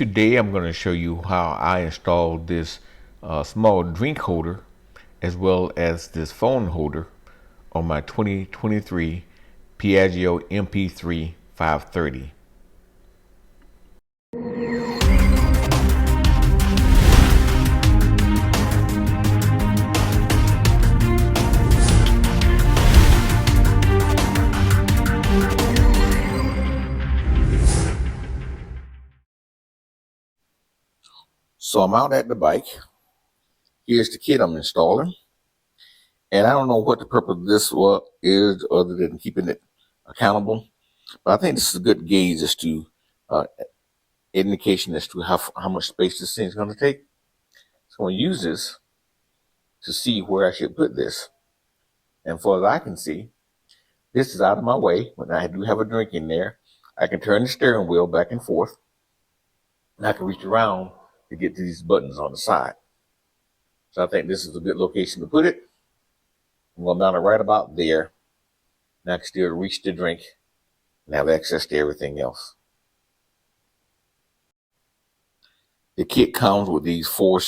Today I'm going to show you how I installed this small drink holder as well as this phone holder on my 2023 Piaggio MP3 530. So I'm out at the bike. Here's the kit I'm installing. And I don't know what the purpose of this is other than keeping it accountable. But I think this is a good gauge as to indication as to how much space this thing is going to take. So I'm going to use this to see where I should put this. And far as I can see, this is out of my way. When I do have a drink in there, I can turn the steering wheel back and forth. And I can reach around to get to these buttons on the side. So I think this is a good location to put it. I'm going to mount it right about there. And I can still reach the drink and have access to everything else. The kit comes with these 4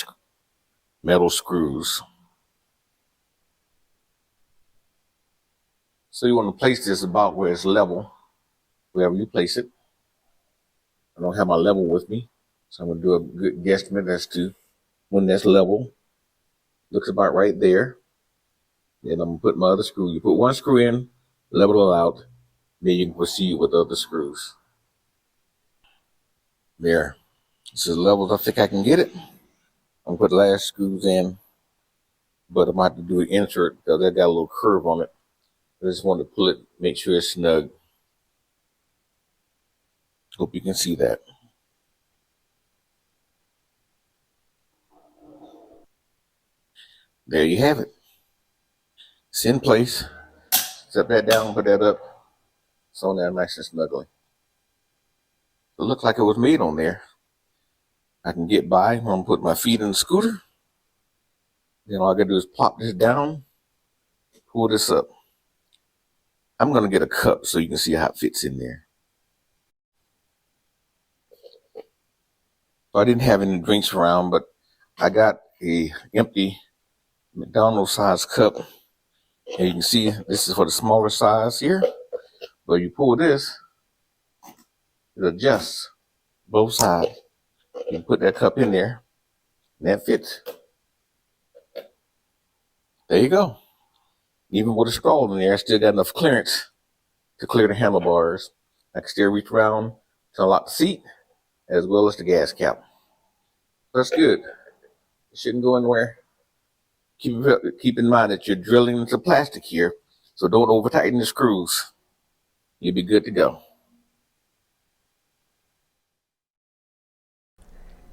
metal screws. So you want to place this about where it's level, wherever you place it. I don't have my level with me, so I'm going to do a good guesstimate as to when that's level. Looks about right there. Then I'm going to put my other screw. You put one screw in, level it out, then you can proceed with the other screws. There. This is level as I think I can get it. I'm going to put the last screws in, but I might have to do an insert because that got a little curve on it. I just want to pull it, make sure it's snug. Hope you can see that. There you have it. It's in place. Set that down, put that up. It's on there nice and snugly. It looked like it was made on there. I can get by. I'm going to put my feet in the scooter. Then all I got to do is plop this down, pull this up. I'm going to get a cup so you can see how it fits in there. So I didn't have any drinks around, but I got a empty McDonald's size cup. And you can see this is for the smaller size here. But you pull this, it adjusts both sides. You can put that cup in there, and that fits. There you go. Even with a straw in there, I still got enough clearance to clear the handlebars. I can still reach around to unlock the seat, as well as the gas cap. That's good. It shouldn't go anywhere. Keep in mind that you're drilling into plastic here, so don't over tighten the screws. You'll be good to go.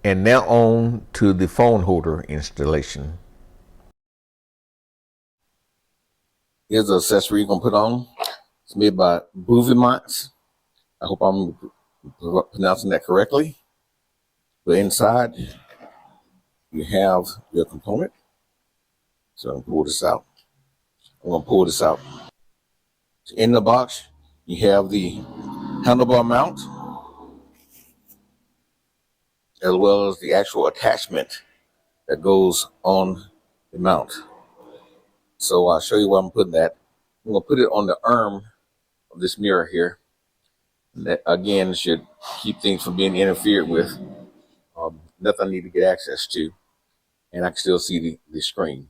And now on to the phone holder installation. Here's the accessory you're going to put on. It's made by Ergonomics. I hope I'm pronouncing that correctly. But inside, you have your component. So I'm going to pull this out. In the box, you have the handlebar mount, as well as the actual attachment that goes on the mount. So I'll show you where I'm putting that. I'm going to put it on the arm of this mirror here. And that, again, should keep things from being interfered with. Nothing I need to get access to. And I can still see the screen.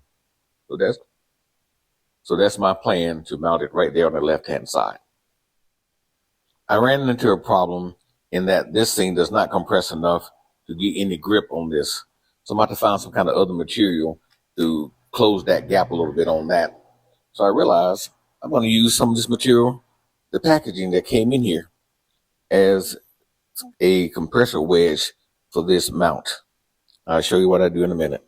So that's my plan to mount it right there on the left-hand side. I ran into a problem in that this thing does not compress enough to get any grip on this. So I'm about to find some kind of other material to close that gap a little bit on that. So I realized I'm going to use some of this material, the packaging that came in here, as a compressor wedge for this mount. I'll show you what I do in a minute.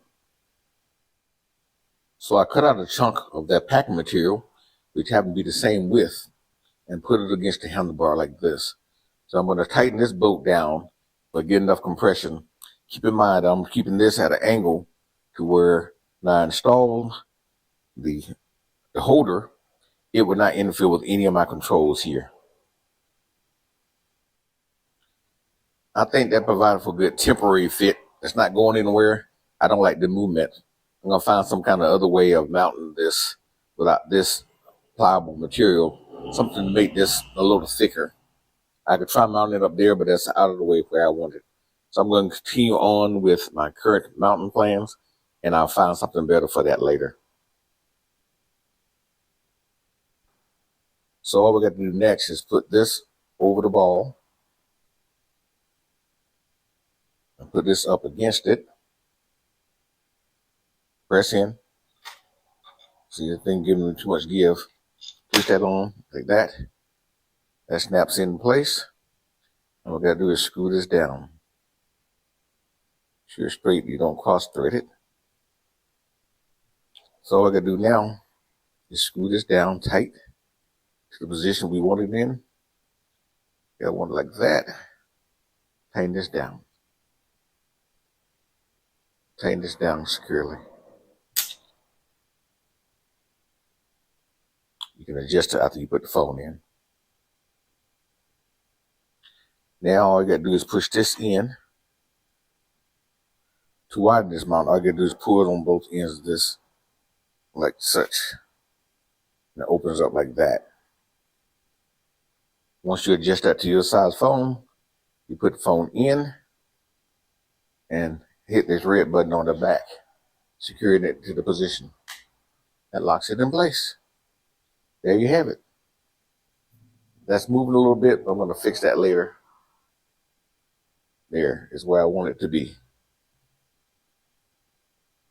So I cut out a chunk of that packing material, which happened to be the same width, and put it against the handlebar like this. So I'm going to tighten this bolt down, but get enough compression. Keep in mind, I'm keeping this at an angle to where when I install the holder, it would not interfere with any of my controls here. I think that provided for good temporary fit. It's not going anywhere. I don't like the movement. I'm gonna find some kind of other way of mounting this without this pliable material, something to make this a little thicker. I could try mounting it up there, but that's out of the way where I want it. So I'm going to continue on with my current mounting plans, and I'll find something better for that later. So all we got to do next is put this over the ball and put this up against it. Press in. See the thing giving me too much give. Push that on like that. That snaps in place. And what we got to do is screw this down. Sure straight, you don't cross thread it. So all I got to do now is screw this down tight to the position we want it in. Got one like that. Tighten this down. Tighten this down securely. You can adjust it after you put the phone in. Now all you got to do is push this in. To widen this mount, all you got to do is pull it on both ends of this, like such. And it opens up like that. Once you adjust that to your size phone, you put the phone in and hit this red button on the back, securing it to the position. That locks it in place. There you have it. That's moving a little bit, but I'm going to fix that later. There is where I want it to be.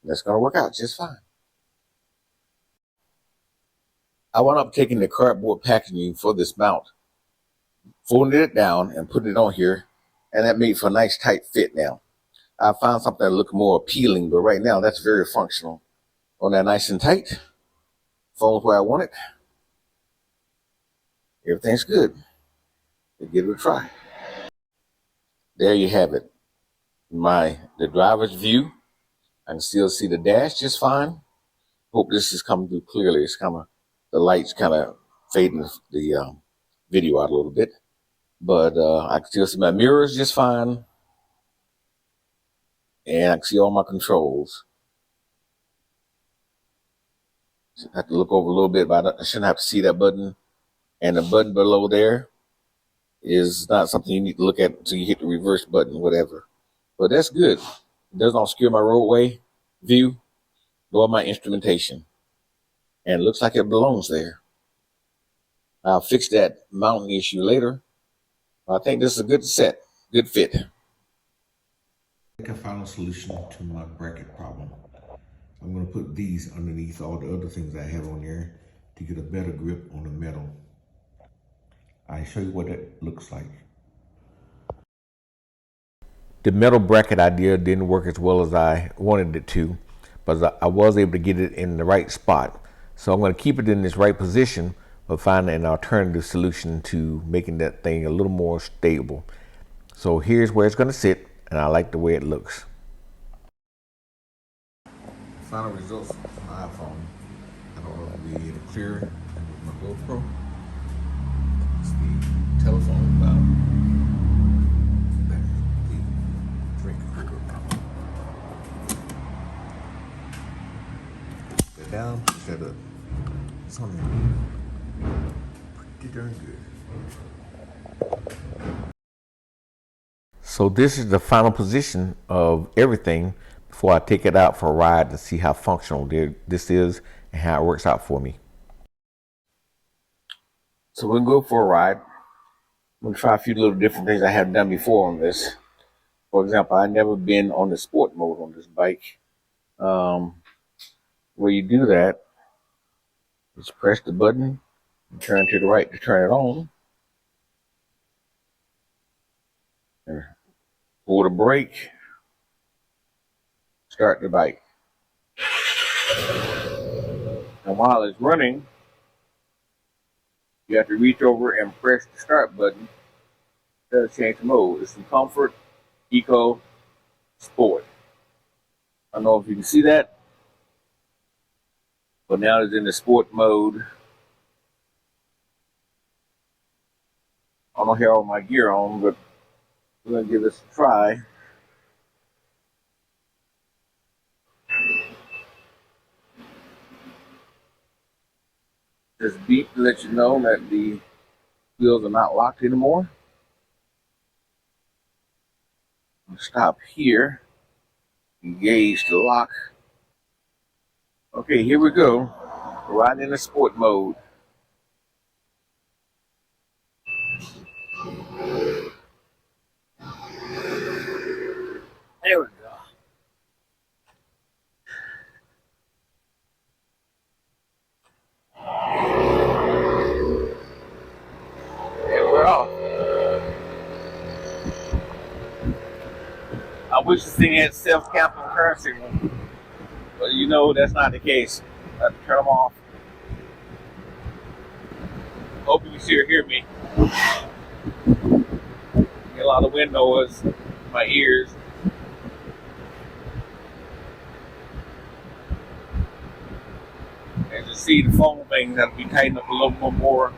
That's going to work out just fine. I wound up taking the cardboard packaging for this mount, folding it down and putting it on here, and that made for a nice tight fit now. I found something that looked more appealing, but right now that's very functional. On that nice and tight, phone's where I want it. Everything's good. Let's give it a try. There you have it. The driver's view. I can still see the dash just fine. Hope this is coming through clearly. It's kind of, the light's kind of fading the video out a little bit. But I can still see my mirrors just fine. And I can see all my controls. I have to look over a little bit, but I shouldn't have to see that button. And the button below there is not something you need to look at until you hit the reverse button, whatever. But that's good. It doesn't obscure my roadway view, nor my instrumentation. And it looks like it belongs there. I'll fix that mounting issue later. I think this is a good set, good fit. I think I found a solution to my bracket problem. I'm going to put these underneath all the other things I have on there to get a better grip on the metal. I'll show you what that looks like. The metal bracket idea didn't work as well as I wanted it to, but I was able to get it in the right spot. So I'm going to keep it in this right position, but find an alternative solution to making that thing a little more stable. So here's where it's going to sit, and I like the way it looks. Final results from my iPhone. I don't know if it'll be clear with my GoPro. It's the telephone valve. Put it down, push that up. It's on there. Pretty darn good. So this is the final position of everything before I take it out for a ride to see how functional this is and how it works out for me. So we'll go for a ride. I'm going to try a few little different things I haven't done before on this. For example, I've never been on the sport mode on this bike. Where you do that, just press the button and turn to the right to turn it on. And pull the brake, start the bike. And while it's running, you have to reach over and press the start button to change the mode. It's from comfort, eco, sport. I don't know if you can see that, but now it's in the sport mode. I don't have all my gear on, but We're gonna give this a try. Just beep to let you know that the wheels are not locked anymore. Stop here. Engage the lock. Okay, here we go. We're riding in the sport mode. There we go. And we're off. I wish this thing had self-capping turn signal, but you know that's not the case. I have to turn them off. Hope you can still hear me. Get a lot of wind noise in my ears. And to see the phone things have to be tightened up a little more.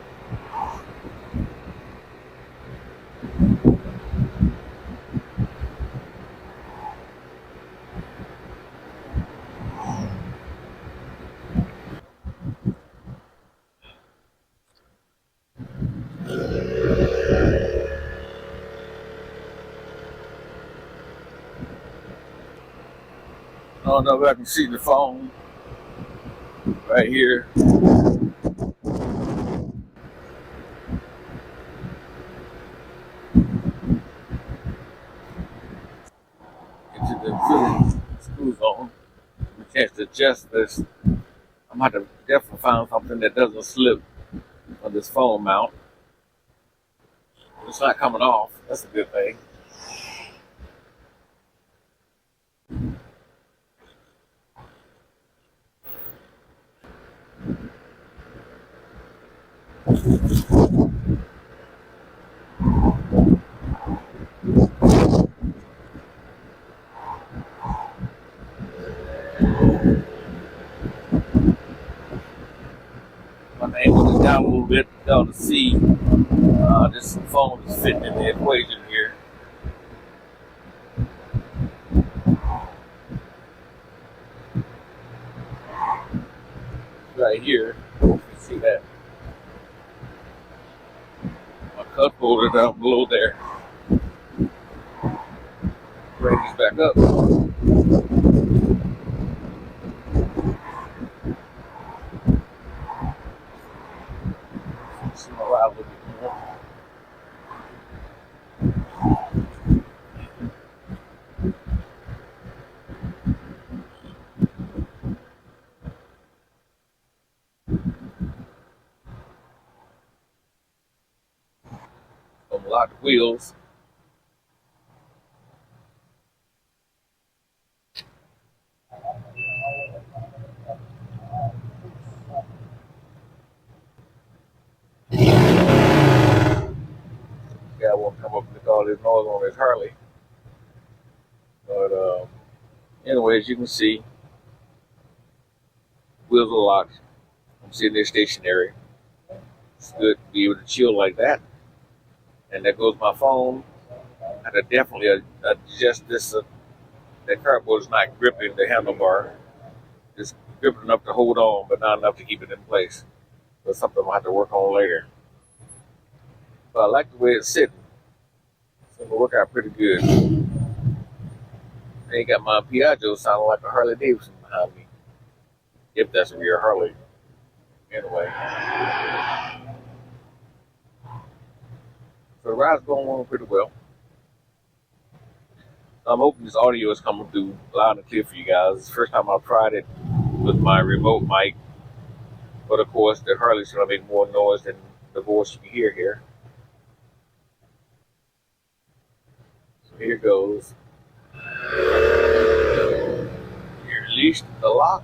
I don't know if I can see the phone right here. Into the school zone. We can't adjust this. I'm going to have to definitely find something that doesn't slip on this phone mount. It's not coming off. That's a good thing. I'm able to down a little bit down to see this phone is fitting in the equation here. Right here, you can see that. My cup holder down below there. Bring these back up. See my ride a little bit more. Unlock the wheels. Yeah, I won't come up with all this noise on this Harley. But anyway, as you can see, wheels are locked. I'm sitting there stationary. It's good to be able to chill like that. And there goes my phone. I had to definitely adjust this. That cardboard is not gripping the handlebar. It's gripping enough to hold on, but not enough to keep it in place. That's something I'll have to work on later. But I like the way it's sitting. So it'll work out pretty good. I ain't got my Piaggio sounding like a Harley Davidson behind me. If that's a real Harley. Anyway. So the ride's going on pretty well. I'm hoping this audio is coming through loud and clear for you guys. It's the first time I've tried it with my remote mic. But of course, the Harley's going to make more noise than the voice you can hear here. So here goes. You released the lock.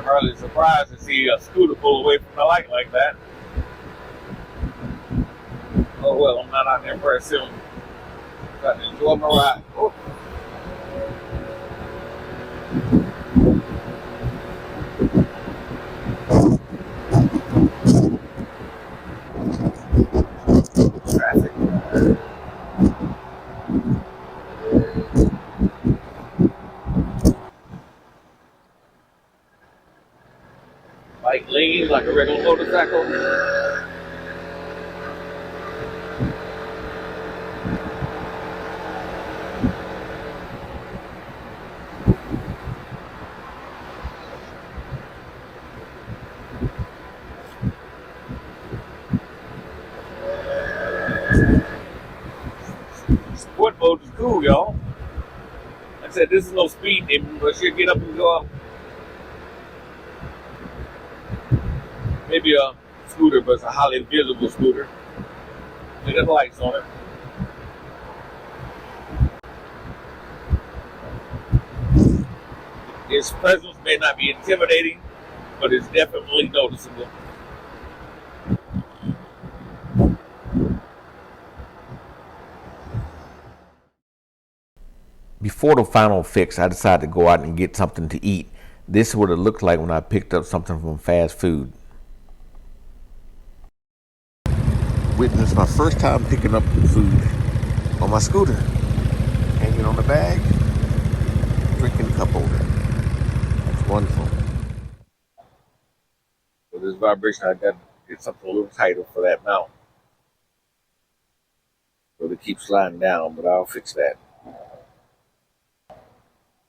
Harley surprised to see a scooter pull away from the light like that. Oh well, I'm not out there very soon. Got to enjoy my ride. Oh. Like lean, like a regular motorcycle. Sport mode is cool, y'all. Like I said, this is no speed demon, but she'll get up and go up. Maybe a scooter, but it's a highly visible scooter. It has lights on it. Its presence may not be intimidating, but it's definitely noticeable. Before the final fix, I decided to go out and get something to eat. This is what it looked like when I picked up something from fast food. Witness my first time picking up food on my scooter. Hanging on the bag, drinking cup holder. That's wonderful. For this vibration, I got to get something a little tighter for that mount. So it keeps sliding down, but I'll fix that.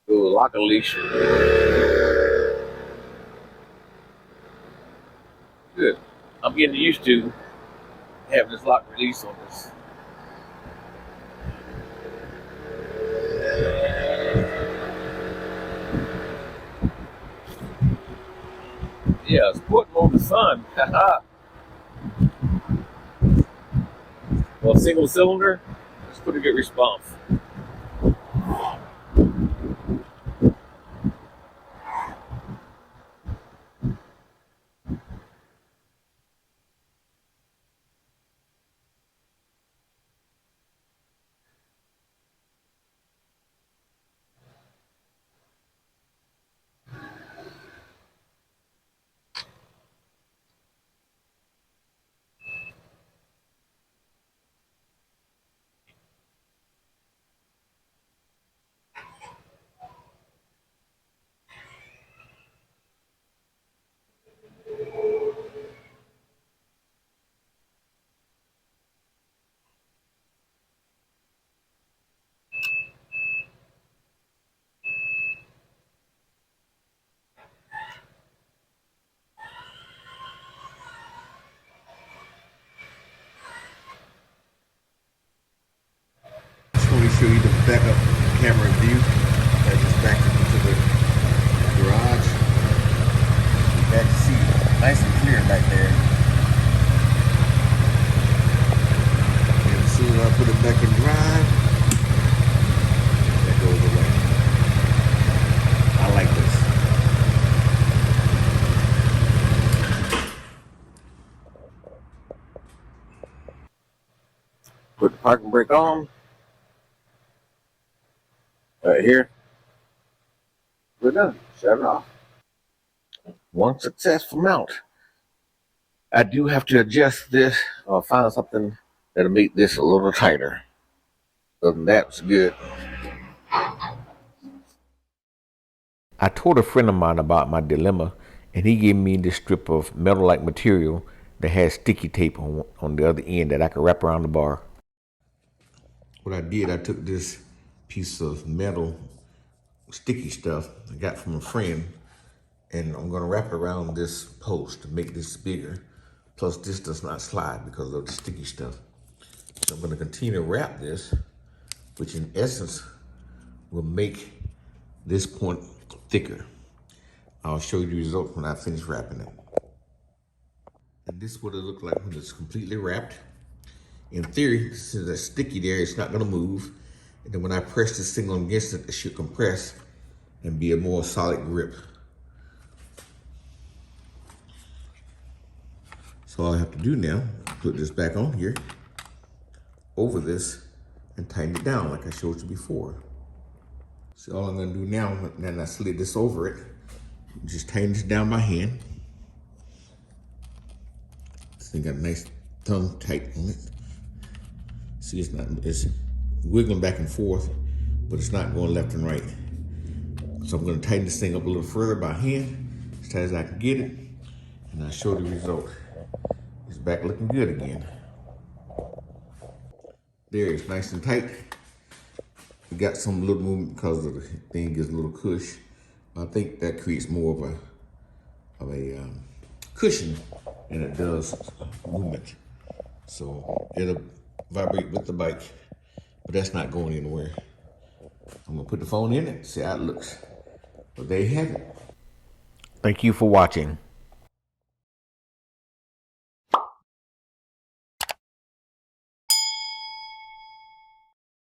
Do a lock and leash. Good. I'm getting used to having this lock release on this. Yeah, sport mode is fun. Well, single cylinder, it's pretty good response. Show you the backup camera view. I just backed it into the garage. You got to see nice and clear back there. And as soon as I put it back in drive, that goes away. I like this. Put the parking brake on. Right here. We're done. Shut it off. One successful mount. I do have to adjust this or find something that'll make this a little tighter. Other than that, it's good. I told a friend of mine about my dilemma, and he gave me this strip of metal-like material that has sticky tape on the other end that I could wrap around the bar. What I did, I took this piece of metal sticky stuff I got from a friend, and I'm going to wrap it around this post to make this bigger. Plus this does not slide because of the sticky stuff. So I'm going to continue to wrap this, which in essence will make this point thicker. I'll show you the result when I finish wrapping it. And this is what it looks like when it's completely wrapped. In theory, since it's sticky there, it's not going to move. And then when I press this thing on against it, it should compress and be a more solid grip. So all I have to do now, put this back on here, over this, and tighten it down like I showed you before. So all I'm going to do now, then I slid this over it, just tighten this down by hand. This thing got a nice thumb tight on it. See, it's wiggling back and forth, but it's not going left and right. So I'm going to tighten this thing up a little further by hand, as tight as I can get it. and I show the result. It's back looking good again. There, it's nice and tight. We got some little movement because of the thing gets a little cush. I think that creates more of a cushion than it does movement. So it'll vibrate with the bike, but that's not going anywhere. I'm gonna put the phone in it, see how it looks. But there you have it. Thank you for watching.